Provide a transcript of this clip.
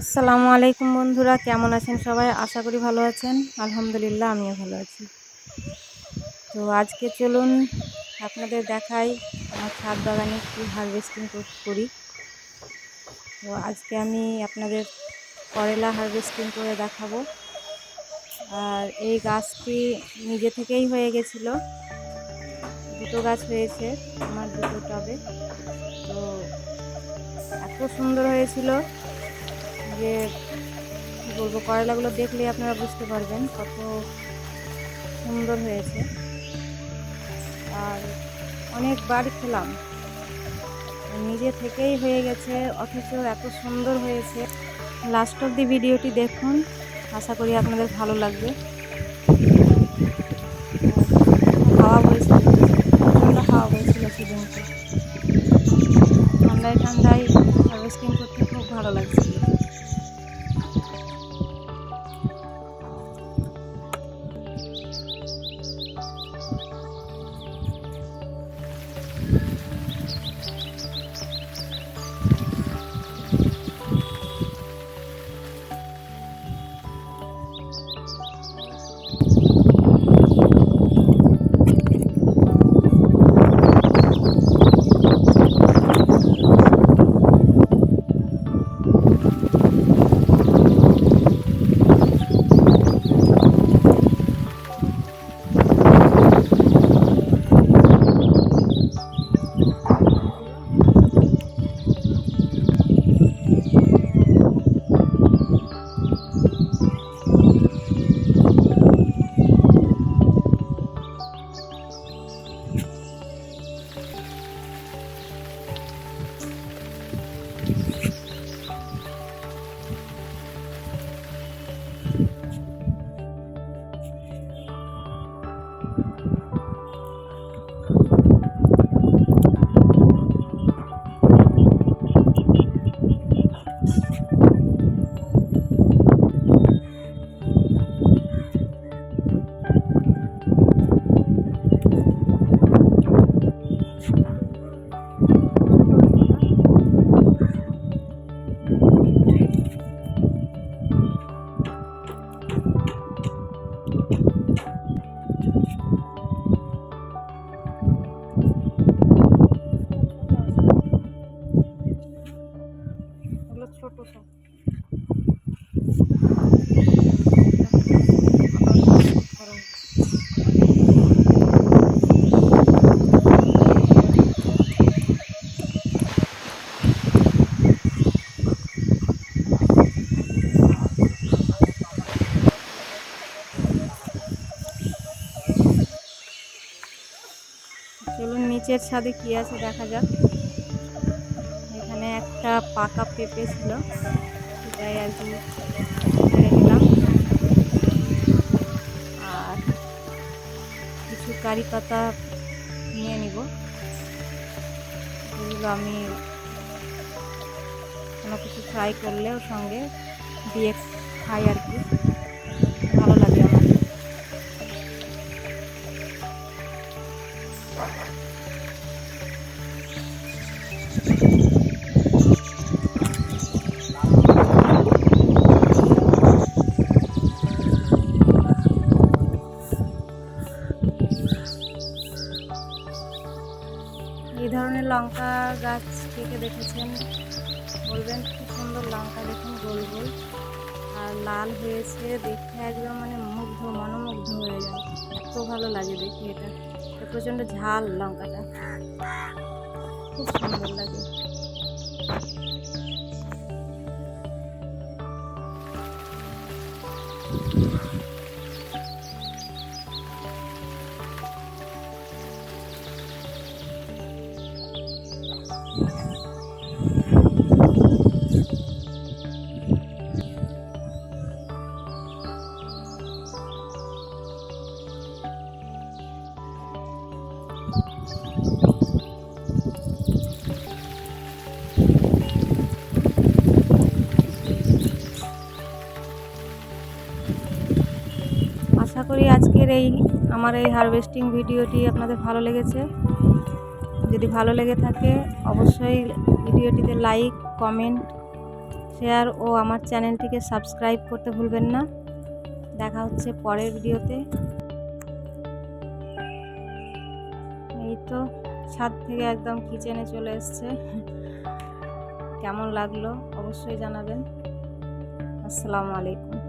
আসসালামু আলাইকুম বন্ধুরা, কেমন আছেন সবাই? আশা করি ভালো আছেন। আলহামদুলিল্লাহ, আমিও ভালো আছি। তো আজকে চলুন আপনাদের দেখাই আমার ছাদ বাগানে কি হারভেস্টিং করি। তো আজকে আমি আপনাদের করলা হারভেস্টিং করে দেখাবো। আর এই গাছটি নিজে থেকেই হয়ে গেছিল, দুটো গাছ হয়েছে আমার দুটো টবে। তো এত সুন্দর হয়েছিল যে কী বলবো, করলাগুলো দেখলেই আপনারা বুঝতে পারবেন কত সুন্দর হয়েছে। আর অনেকবার খেলাম, নিজে থেকেই হয়ে গেছে, অথচ এত সুন্দর হয়েছে। লাস্ট অবধি ভিডিওটি দেখুন, আশা করি আপনাদের ভালো লাগবে। হাওয়া বইছিল, প্রচণ্ড হাওয়া বইছিল সেদিনকে। ঠান্ডায় ঠান্ডায় হারভেস্টিং করতে খুব ভালো লাগছিল। ছোট সব চলুন নিচের ছাদে কি আছে দেখা যাক। এখানে একটা পাকা পেঁপে ছিল, সেটাই আর কি ছেড়ে দিলাম। আর কিছু কারি পাতা নিয়ে নিব, যেগুলো আমি কোনো কিছু ফ্রাই করলে ওর সঙ্গে দিয়ে খাই আর কি, ভালো লাগে আমার। এই ধরনের লঙ্কা গাছ কে কে দেখেছেন বলবেন। খুব সুন্দর লঙ্কা, দেখুন গোল গোল আর লাল হয়েছে, দেখতে একদম মানে মনোমুগ্ধ হয়ে যায়, এত ভালো লাগে দেখে। এটা প্রচণ্ড ঝাল লঙ্কাটা, খুব সুন্দর লাগে। আশা করি আজকের আমার এই হারভেস্টিং ভিডিওটি আপনাদের ভালো লেগেছে। যদি ভালো লেগে থাকে অবশ্যই ভিডিওটিতে লাইক, কমেন্ট, শেয়ার ও আমার চ্যানেলটিকে সাবস্ক্রাইব করতে ভুলবেন না। দেখা হচ্ছে পরের ভিডিওতে। এই তো ছাদ থেকে একদম কিচেনে চলে এসছে। কেমন লাগলো অবশ্যই জানাবেন। আসসালামু আলাইকুম।